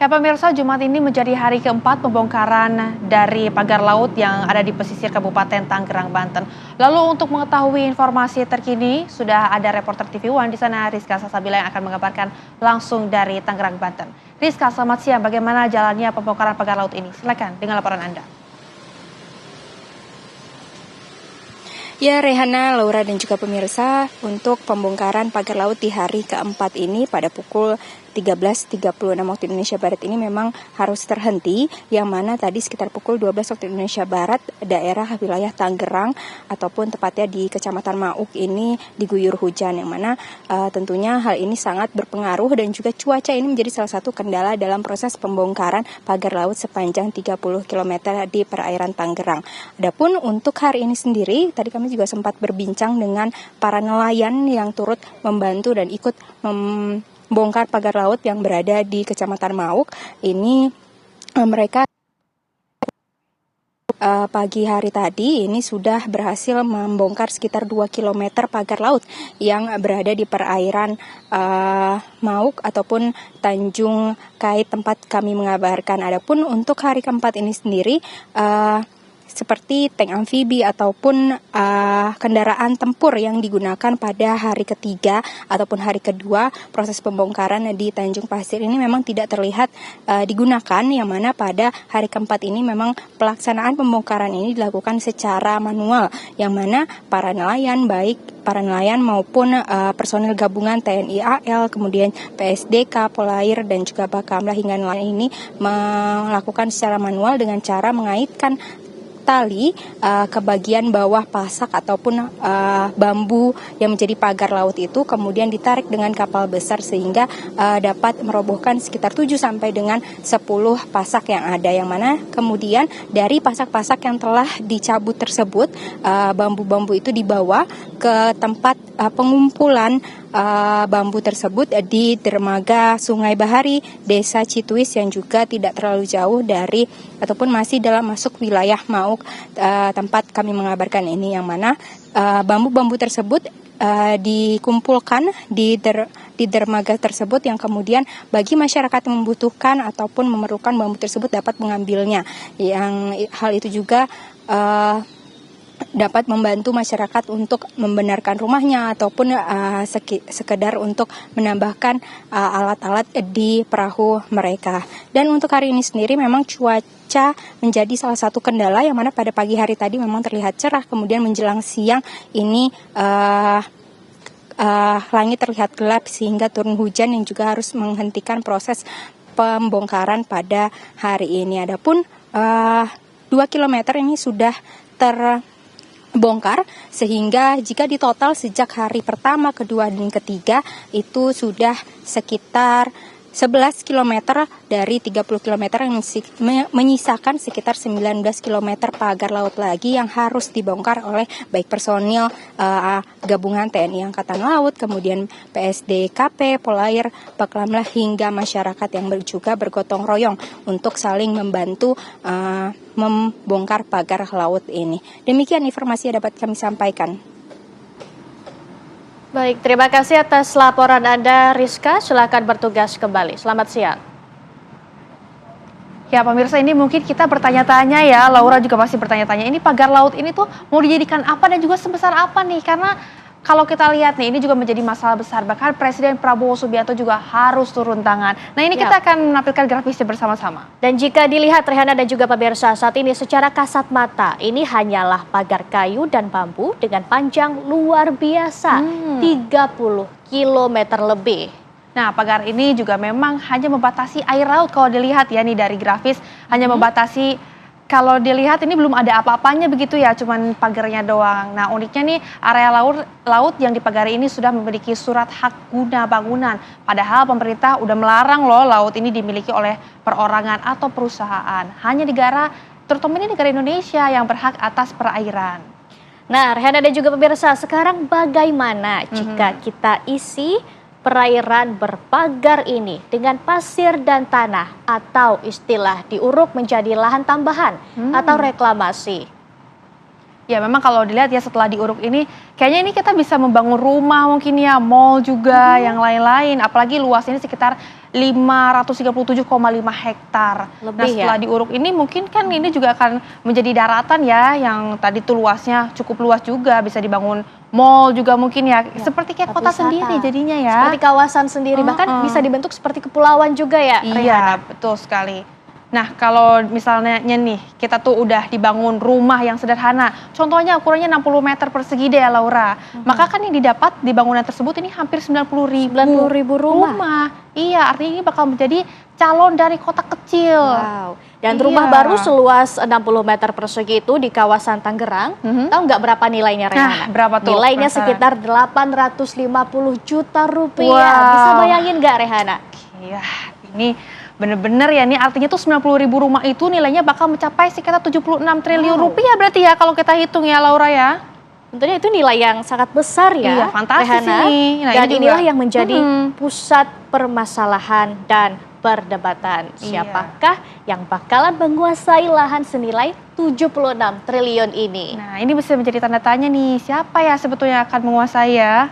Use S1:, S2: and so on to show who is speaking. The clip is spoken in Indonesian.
S1: Ya pemirsa, Jumat ini menjadi hari keempat pembongkaran dari pagar laut yang ada di pesisir Kabupaten Tangerang, Banten. Lalu untuk mengetahui informasi terkini, sudah ada reporter TV One di sana, Rizka Sasabila yang akan mengabarkan langsung dari Tangerang, Banten. Rizka, selamat siang. Bagaimana jalannya pembongkaran pagar laut ini? Silakan dengan laporan Anda.
S2: Ya, Rehana, Laura, dan juga pemirsa, untuk pembongkaran pagar laut di hari keempat ini pada pukul 13.36 waktu Indonesia Barat ini memang harus terhenti, yang mana tadi sekitar pukul 12 waktu Indonesia Barat daerah wilayah Tangerang ataupun tepatnya di Kecamatan Mauk ini diguyur hujan, yang mana tentunya hal ini sangat berpengaruh dan juga cuaca ini menjadi salah satu kendala dalam proses pembongkaran pagar laut sepanjang 30 km di perairan Tangerang. Adapun untuk hari ini sendiri, tadi kami juga sempat berbincang dengan para nelayan yang turut membantu dan ikut membongkar pagar laut yang berada di Kecamatan Mauk. Ini mereka pagi hari tadi ini sudah berhasil membongkar sekitar 2 km pagar laut yang berada di perairan Mauk ataupun Tanjung Kait tempat kami mengabarkan. Adapun untuk hari keempat ini sendiri, seperti tank amfibi ataupun kendaraan tempur yang digunakan pada hari ketiga ataupun hari kedua proses pembongkaran di Tanjung Pasir ini memang tidak terlihat digunakan, yang mana pada hari keempat ini memang pelaksanaan pembongkaran ini dilakukan secara manual, yang mana para nelayan, baik para nelayan maupun personil gabungan TNI AL, kemudian PSDK, Polair, dan juga Bakamla hingga nelayan ini melakukan secara manual dengan cara mengaitkan tali ke bagian bawah pasak ataupun bambu yang menjadi pagar laut itu, kemudian ditarik dengan kapal besar sehingga dapat merobohkan sekitar 7 sampai dengan 10 pasak yang ada, yang mana kemudian dari pasak-pasak yang telah dicabut tersebut, bambu-bambu itu dibawa ke tempat pengumpulan bambu tersebut di dermaga Sungai Bahari, Desa Cituis, yang juga tidak terlalu jauh dari ataupun masih dalam masuk wilayah Mauk tempat kami mengabarkan ini, yang mana bambu-bambu tersebut dikumpulkan di dermaga tersebut, yang kemudian bagi masyarakat yang membutuhkan ataupun memerlukan bambu tersebut dapat mengambilnya, yang hal itu juga dapat membantu masyarakat untuk membenarkan rumahnya ataupun sekedar untuk menambahkan alat-alat di perahu mereka. Dan untuk hari ini sendiri memang cuaca menjadi salah satu kendala, yang mana pada pagi hari tadi memang terlihat cerah, kemudian menjelang siang ini langit terlihat gelap sehingga turun hujan yang juga harus menghentikan proses pembongkaran pada hari ini. Adapun 2 km ini sudah terbongkar, sehingga jika ditotal sejak hari pertama, kedua, dan ketiga itu sudah sekitar 11 km dari 30 km yang menyisakan sekitar 19 km pagar laut lagi yang harus dibongkar oleh baik personil gabungan TNI Angkatan Laut, kemudian PSDKP, Polair, Bakamla, hingga masyarakat yang juga bergotong royong untuk saling membantu membongkar pagar laut ini. Demikian informasi yang dapat kami sampaikan.
S3: Baik, terima kasih atas laporan Anda, Rizka. Silakan bertugas kembali. Selamat siang.
S1: Ya pemirsa, ini mungkin kita bertanya-tanya ya, Laura juga pasti bertanya-tanya, ini pagar laut ini tuh mau dijadikan apa dan juga sebesar apa nih? Karena kalau kita lihat nih, ini juga menjadi masalah besar. Bahkan Presiden Prabowo Subianto juga harus turun tangan. Nah ini kita akan menampilkan grafisnya bersama-sama.
S3: Dan jika dilihat Rehana dan juga pemirsa, saat ini secara kasat mata, ini hanyalah pagar kayu dan bambu dengan panjang luar biasa, 30 km lebih.
S1: Nah, pagar ini juga memang hanya membatasi air laut. Kalau dilihat ya nih dari grafis, hanya membatasi. Kalau dilihat ini belum ada apa-apanya begitu ya, cuman pagarnya doang. Nah uniknya nih, area laut yang dipagari ini sudah memiliki surat hak guna bangunan. Padahal pemerintah udah melarang loh laut ini dimiliki oleh perorangan atau perusahaan. Hanya negara, terutama ini negara Indonesia yang berhak atas perairan.
S3: Nah, Rehana dan juga pemirsa, sekarang bagaimana jika kita isi perairan berpagar ini dengan pasir dan tanah, atau istilah diuruk menjadi lahan tambahan atau reklamasi?
S1: Ya memang kalau dilihat ya setelah diuruk ini, kayaknya ini kita bisa membangun rumah mungkin ya, mall juga, yang lain-lain. Apalagi luas ini sekitar 537,5 hektar.
S3: Lebih
S1: Nah, setelah
S3: ya?
S1: diuruk ini mungkin kan ini juga akan menjadi daratan ya, yang tadi tuh luasnya cukup luas juga, bisa dibangun mall juga mungkin ya,
S3: Ya,
S1: seperti kayak
S3: tempat
S1: kota
S3: wisata.
S1: sendiri jadinya ya.
S3: Seperti kawasan sendiri, bahkan
S1: Heeh.
S3: bisa dibentuk seperti kepulauan juga ya, Rehana?
S1: Iya, betul sekali. Nah, kalau misalnya nih, kita tuh udah dibangun rumah yang sederhana, contohnya ukurannya 60 meter persegi deh ya Laura. Maka kan yang didapat di bangunan tersebut ini hampir 90.000
S3: 90.000 rumah.
S1: Iya, artinya ini bakal menjadi calon dari kota kecil.
S3: Wow. Dan
S1: Iya.
S3: rumah baru seluas 60 meter persegi itu di kawasan Tangerang, tahu nggak berapa nilainya, Rehana?
S1: Nah, berapa tuh?
S3: Nilainya
S1: Penasaran.
S3: sekitar 850 juta rupiah.
S1: Wow.
S3: Bisa bayangin nggak, Rehana?
S1: Iya, ini bener-bener ya, ini artinya tuh 90.000 rumah itu nilainya bakal mencapai sekitar 76 triliun
S3: Wow.
S1: rupiah berarti ya kalau kita hitung ya Laura ya.
S3: Tentunya itu nilai yang sangat besar ya,
S1: Iya, fantastis
S3: Rehana.
S1: ini. Nah,
S3: Dan
S1: ini juga.
S3: inilah yang menjadi
S1: Mm-mm.
S3: pusat permasalahan dan perdebatan.
S1: Iya.
S3: Siapakah yang bakalan menguasai lahan senilai 76 triliun ini?
S1: Nah, ini bisa menjadi tanda tanya nih, siapa ya sebetulnya akan menguasai ya?